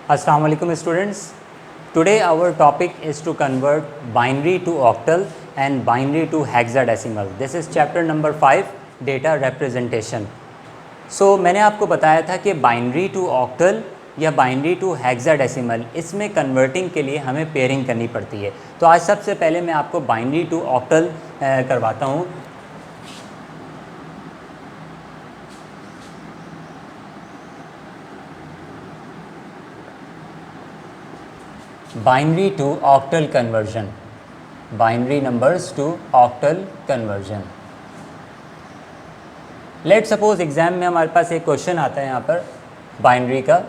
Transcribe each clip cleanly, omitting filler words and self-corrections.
Assalamu alaikum students. Today our topic is to convert binary to octal and binary to hexadecimal. This is chapter number 5 data representation. So मैंने आपको बताया था कि binary to octal या binary to hexadecimal इसमें converting के लिए हमें पेयरिंग करनी पड़ती है। तो आज सबसे पहले मैं आपको binary to octal करवाता हूँ। Binary to octal conversion, binary numbers to octal conversion. Let's suppose exam में हमारे पास एक क्वेश्चन आता है यहाँ पर बाइनरी का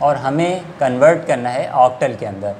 और हमें कन्वर्ट करना है ऑक्टल के अंदर।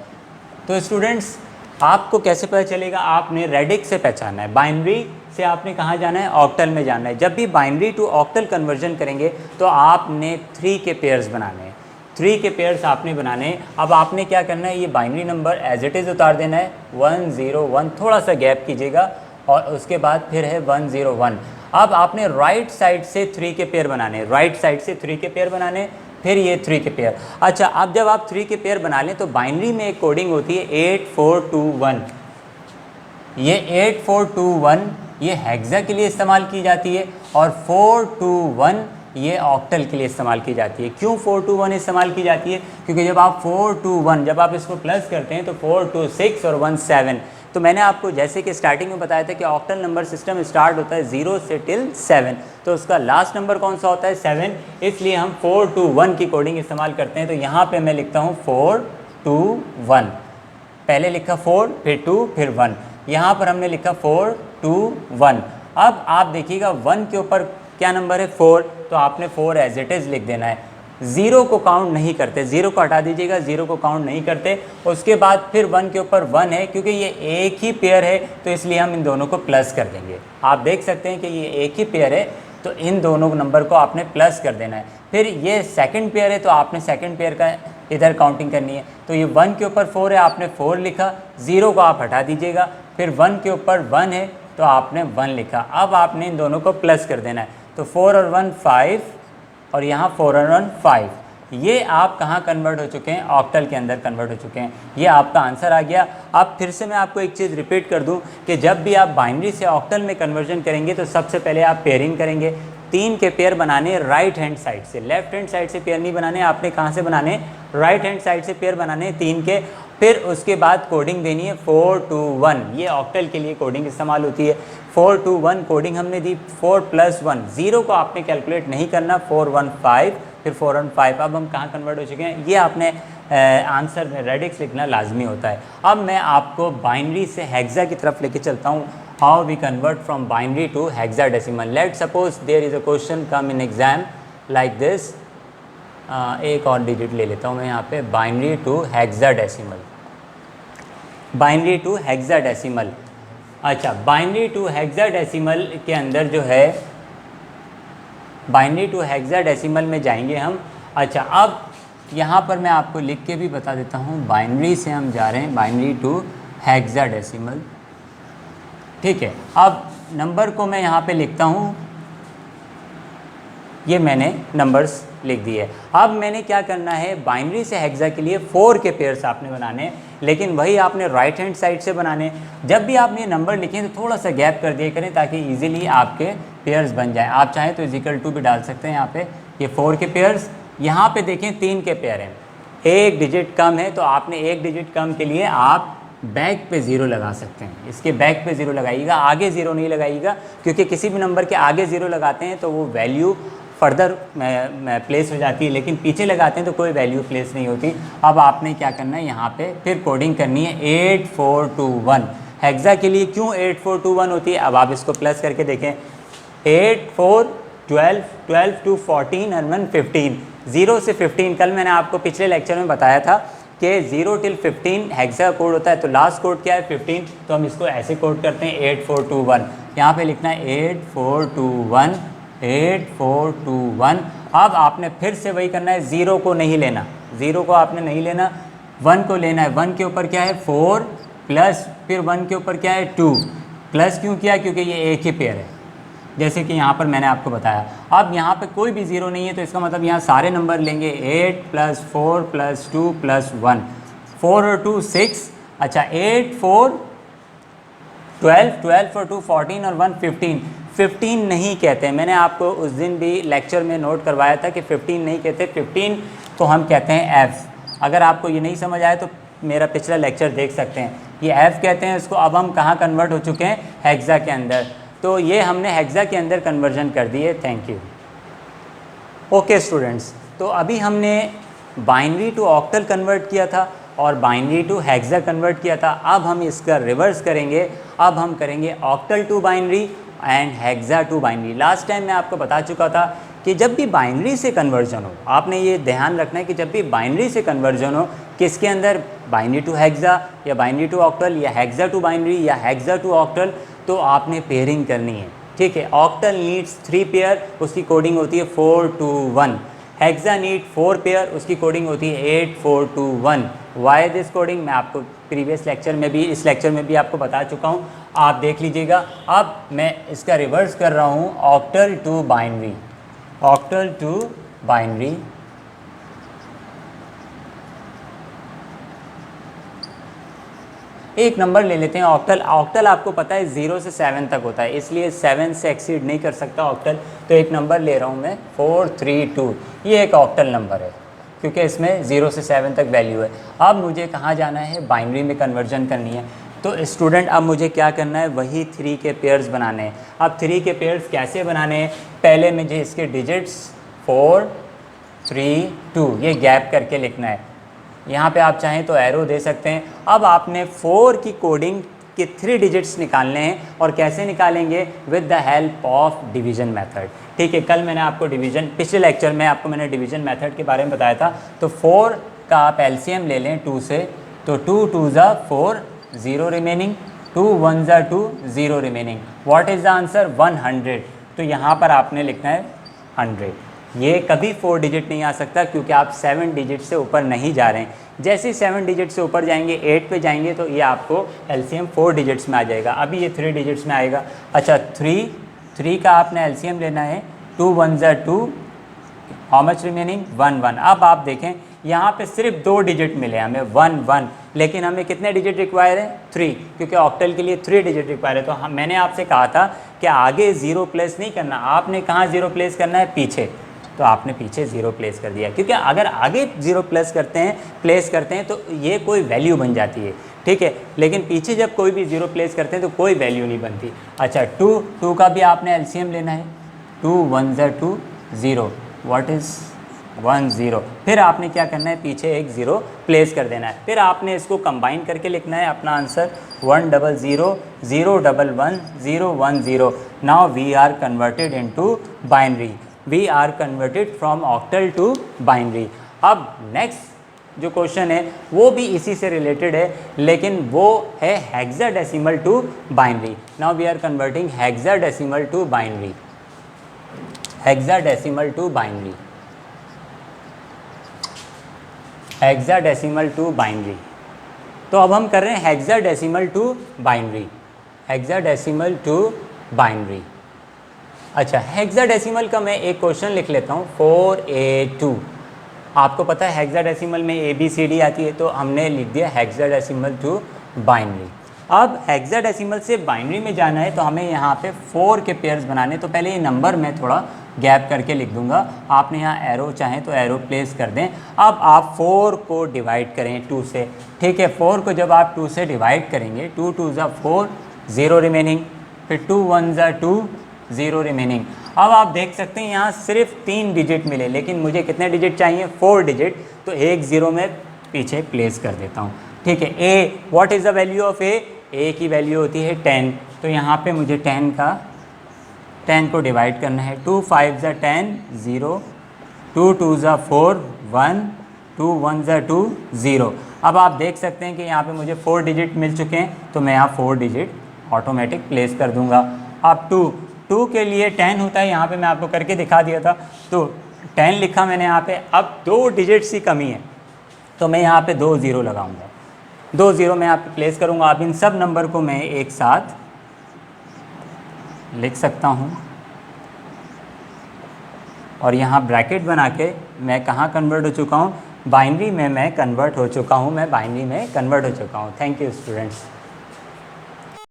तो स्टूडेंट्स आपको कैसे पता चलेगा? आपने रेडिक्स से पहचानना है, बाइनरी से आपने कहाँ जाना है? ऑक्टल में जाना है। जब भी बाइनरी टू ऑक्टल कन्वर्जन करेंगे तो आपने 3 के पेयर्स बनाने हैं, 3 के पेयर्स आपने बनाने हैं। अब आपने क्या करना है, ये binary number as it is उतार देना है 1 0 1, थोड़ा सा गैप कीजिएगा और उसके बाद फिर है 1 0 1। अब आपने राइट साइड से 3 के पेयर बनाने हैं, राइट साइड से 3 के पेयर बनाने, फिर ये 3 के पेयर। अच्छा, अब जब आप 3 के पेयर बना लें तो बाइनरी में एक कोडिंग होती है 8421। ये 8421 ये हेक्सा के लिए इस्तेमाल की जाती है और 421 ये ऑक्टल के लिए इस्तेमाल की जाती है। क्यों 421 इस्तेमाल की जाती है? क्योंकि जब आप 421 जब आप इसको प्लस करते हैं तो 4 2 6 और 1 7। तो मैंने आपको जैसे कि स्टार्टिंग में बताया था कि ऑक्टल नंबर सिस्टम स्टार्ट होता है 0 से टिल 7, तो उसका लास्ट नंबर कौन सा होता है? 7। इसलिए हम 421 की कोडिंग इस्तेमाल करते हैं। तो यहाँ पर मैं लिखता हूँ 421, पहले लिखा 4 फिर 2 फिर 1, यहाँ पर हमने लिखा 421। अब आप देखिएगा 1 के ऊपर क्या नंबर है? 4, तो आपने 4 एज इट इज़ लिख देना है। 0 को काउंट नहीं करते, 0 को हटा दीजिएगा, 0 को काउंट नहीं करते। उसके बाद फिर 1 के ऊपर 1 है, क्योंकि ये एक ही पेयर है तो इसलिए हम इन दोनों को प्लस कर देंगे। आप देख सकते हैं कि ये एक ही पेयर है तो इन दोनों नंबर को आपने प्लस कर देना है। फिर ये सेकंड पेयर है तो आपने सेकंड पेयर का इधर काउंटिंग करनी है। तो ये 1 के ऊपर 4 है, आपने 4 लिखा, 0 को आप हटा दीजिएगा। फिर 1 के ऊपर 1 है तो आपने 1 लिखा। अब आपने इन दोनों को प्लस कर देना है। तो 4 और 1 5 और यहाँ 4 और 1 5। ये आप कहाँ कन्वर्ट हो चुके हैं? ऑक्टल के अंदर कन्वर्ट हो चुके हैं। ये आपका आंसर आ गया। अब फिर से मैं आपको एक चीज़ रिपीट कर दूं कि जब भी आप बाइनरी से ऑक्टल में कन्वर्जन करेंगे तो सबसे पहले आप पेयरिंग करेंगे। 3 के पेयर बनाने राइट हैंड साइड से, लेफ्ट हैंड साइड से पेयर नहीं बनाने। आपने कहाँ से बनाने? राइट हैंड साइड से पेयर बनाने 3 के। फिर उसके बाद कोडिंग देनी है 4 2 1। ये ऑक्टल के लिए कोडिंग इस्तेमाल होती है। 4 2 1 कोडिंग हमने दी। 4 + 1, 0 को आपने कैलकुलेट नहीं करना। 4 1 5, फिर 4 1 5। अब हम कहाँ कन्वर्ट हो चुके हैं? ये आपने आंसर में रेडिक्स लिखना लाजमी होता है। अब मैं आपको बाइनरी से हेक्सा की तरफ लेके चलता हूँ। How we convert from binary to hexadecimal. Let suppose there is a question come in exam like this. एक और डिजिट ले लेता हूँ मैं यहाँ पे, binary to hexadecimal, binary to hexadecimal. अच्छा, बाइनरी टू हेक्साडेसिमल के अंदर जो है, बाइनरी टू हेक्साडेसिमल में जाएंगे हम। अच्छा, अब यहाँ पर मैं आपको लिख के भी बता देता हूँ, बाइनरी से हम जा रहे हैं बाइनरी टू हेक्साडेसिमल। ठीक है, अब नंबर को मैं यहाँ पे लिखता हूँ, ये मैंने नंबर्स लिख दिए। अब मैंने क्या करना है, बाइनरी से हेक्सा के लिए 4 के पेयर्स आपने बनाने हैं, लेकिन वही आपने राइट हैंड साइड से बनाने। जब भी आपने नंबर लिखें तो थोड़ा सा गैप कर दिया करें ताकि इजीली आपके पेयर्स बन जाएं। आप चाहें तो = भी डाल सकते हैं यहाँ पे। ये 4 के पेयर्स, यहाँ पे देखें 3 के पेयर हैं, एक डिजिट कम है तो आपने एक डिजिट कम के लिए आप बैक पे 0 लगा सकते हैं। इसके बैक पे 0 लगाइएगा, आगे 0 नहीं लगाइएगा, क्योंकि किसी भी नंबर के आगे 0 लगाते हैं तो वो वैल्यू फर्दर प्लेस हो जाती है, लेकिन पीछे लगाते हैं तो कोई वैल्यू प्लेस नहीं होती। अब आपने क्या करना है, यहाँ पे फिर कोडिंग करनी है 8421। हेक्सा के लिए क्यों 8421 होती है? अब आप इसको प्लस करके देखें, 8 4 12 12 2 14 और 1 15। 0 से 15 कल मैंने आपको पिछले लेक्चर में बताया था कि 0 till 15 हेक्सा कोड होता है। तो लास्ट कोड क्या है? 15। तो हम इसको ऐसे कोड करते हैं 8421। यहाँ पे लिखना है 8421 8421। अब आपने फिर से वही करना है, 0 को नहीं लेना, 0 को आपने नहीं लेना, 1 को लेना है। 1 के ऊपर क्या है? 4 प्लस, फिर 1 के ऊपर क्या है? 2 प्लस। क्यों किया? क्योंकि ये एक ही पेयर है। जैसे कि यहाँ पर मैंने आपको बताया। अब यहाँ पे कोई भी ज़ीरो नहीं है तो इसका मतलब यहाँ सारे नंबर लेंगे 8 + 4 + 2 + 1, 4 और 2 6, अच्छा 8 4 12, 12 और 2 14 और 1 15, 15 नहीं कहते। मैंने आपको उस दिन भी लेक्चर में नोट करवाया था कि 15 नहीं कहते, 15 को हम कहते हैं F। अगर आपको ये नहीं समझ आया तो मेरा पिछला लेक्चर देख सकते हैं। ये F कहते हैं इसको। अब हम कहाँ कन्वर्ट हो चुके हैं? हेक्सा के अंदर। तो ये हमने हेक्सा के अंदर कन्वर्जन कर दी है। Thank you. ओके स्टूडेंट्स, तो अभी हमने बाइनरी टू ऑक्टल कन्वर्ट किया था और बाइनरी टू हेक्सा कन्वर्ट किया था। अब हम इसका रिवर्स करेंगे। अब हम करेंगे octal to binary and hexa to binary. Last time मैं आपको बता चुका था कि जब भी बाइनरी से कन्वर्जन हो, आपने ये ध्यान रखना है कि जब भी बाइनरी से कन्वर्जन हो, किसके अंदर? बाइनरी टू हेक्सा या बाइनरी टू ऑक्टल या हेक्सा टू बाइनरी या हेक्सा टू ऑक्टल, तो आपने पेयरिंग करनी है। ठीक है, ऑक्टल नीड्स 3 पेयर, उसकी कोडिंग होती है 4 2 1। हेक्सा नीड 4 पेयर, उसकी कोडिंग होती है 8 4 2 1। वाई दिस कोडिंग मैं आपको प्रीवियस लेक्चर में भी, इस लेक्चर में भी आपको बता चुका हूँ, आप देख लीजिएगा। अब मैं इसका रिवर्स कर रहा हूँ, octal to binary, octal to binary. एक नंबर ले लेते हैं ऑक्टल। ऑक्टल आपको पता है 0 से 7 तक होता है, इसलिए 7 से एक्सीड नहीं कर सकता ऑक्टल। तो एक नंबर ले रहा हूँ मैं 4 3 2। ये एक ऑक्टल नंबर है क्योंकि इसमें 0 से 7 तक वैल्यू है। अब मुझे कहाँ जाना है? बाइनरी में कन्वर्जन करनी है। तो स्टूडेंट अब मुझे क्या करना है? वही 3 के पेयर्स बनाने हैं। अब 3 के पेयर्स कैसे बनाने हैं? पहले मुझे इसके डिजिट्स 4 3 2 ये गैप करके लिखना है। यहाँ पे आप चाहें तो एरो दे सकते हैं। अब आपने 4 की कोडिंग के 3 डिजिट्स निकालने हैं और कैसे निकालेंगे? With the help of division method. ठीक है, कल मैंने आपको डिवीजन, पिछले लेक्चर में आपको मैंने डिवीजन मेथड के बारे में बताया था। तो 4 का आप एलसीएम ले लें 2 से, तो 2 2 ज़ा 4, 0 रिमेनिंग, 2 1 ज़ा 2, 0 remaining. What is the answer? 100। तो यहाँ पर आपने लिखना है 100। ये कभी 4 डिजिट नहीं आ सकता क्योंकि आप 7 डिजिट से ऊपर नहीं जा रहे हैं। जैसे ही 7 डिजिट से ऊपर जाएंगे, 8 पे जाएंगे, तो ये आपको एलसीएम 4 डिजिट्स में आ जाएगा। अभी ये 3 डिजिट्स में आएगा। अच्छा 3 का आपने एलसीएम लेना है, 2 1 ज़ा 2, हाउ मच रिमेनिंग? 1 1। अब आप देखें यहाँ पे सिर्फ 2 डिजिट मिले हमें, 1 1, लेकिन हमें कितने डिजिट रिक्वायर है? 3, क्योंकि ऑक्टल के लिए 3 डिजिट रिक्वायर है। तो मैंने आपसे कहा था कि आगे 0 प्लेस नहीं करना। आपने कहाँ 0 प्लेस करना है? पीछे। तो आपने पीछे 0 प्लेस कर दिया, क्योंकि अगर आगे 0 प्लेस करते हैं तो ये कोई वैल्यू बन जाती है। ठीक है, लेकिन पीछे जब कोई भी 0 प्लेस करते हैं तो कोई वैल्यू नहीं बनती। अच्छा 2 का भी आपने एलसीएम लेना है, 2 1 ज़ा 2, 0, व्हाट इज़ 1 0। फिर आपने क्या करना है? पीछे एक 0 प्लेस कर देना है। फिर आपने इसको कंबाइन करके लिखना है अपना answer, 1 0 0 0 1 1 0 1 0। Now we are converted into binary. We are converted from octal to binary. अब नेक्स्ट जो क्वेश्चन है वो भी इसी से रिलेटेड है, लेकिन वो है hexadecimal to binary. Now we are converting hexadecimal to binary, hexadecimal to binary, hexadecimal to binary. तो अब हम कर रहे हैं hexadecimal to binary, hexadecimal to binary. अच्छा हेक्साडेसिमल का मैं एक क्वेश्चन लिख लेता हूँ, 4A2। आपको पता है हेक्साडेसिमल में ABCD आती है, तो हमने लिख दिया हेक्साडेसिमल टू बाइनरी। अब हेक्साडेसिमल से बाइनरी में जाना है तो हमें यहाँ पे 4 के पेयर्स बनाने। तो पहले ये नंबर मैं थोड़ा गैप करके लिख दूंगा, आपने यहाँ एरो चाहें तो एरो प्लेस कर दें। अब आप 4 को डिवाइड करें 2 से। ठीक है, 4 को जब आप 2 से डिवाइड करेंगे, 2 2 ज़ा 4, 0 रिमेनिंग, फिर 2 1 ज़ा 2, 0 रिमेनिंग। अब आप देख सकते हैं यहाँ सिर्फ 3 डिजिट मिले, लेकिन मुझे कितने डिजिट चाहिए? 4 डिजिट। तो एक 0 में पीछे प्लेस कर देता हूँ। ठीक है, a, what is the value of a? A की वैल्यू होती है 10। तो यहाँ पे मुझे 10 को डिवाइड करना है, 2 5 ज़ा 10, 0, 2 2 ज़ा 4, 1, 2 1 ज़ा 2, 0। अब आप देख सकते हैं कि यहाँ पे मुझे 4 डिजिट मिल चुके हैं, तो मैं यहाँ 4 डिजिट ऑटोमेटिक प्लेस कर दूँगा। अब 2 के लिए 10 होता है, यहाँ पे मैं आपको करके दिखा दिया था, तो 10 लिखा मैंने यहाँ पे। अब 2 डिजिट्स की कमी है, तो मैं यहाँ पे 2 0 लगाऊंगा, 2 0 मैं यहाँ पे प्लेस करूँगा। अब इन सब नंबर को मैं एक साथ लिख सकता हूँ, और यहाँ ब्रैकेट बना के मैं कहाँ कन्वर्ट हो चुका हूँ, बाइनरी में मैं कन्वर्ट हो चुका हूँ, मैं बाइनरी में कन्वर्ट हो चुका हूँ। Thank you students.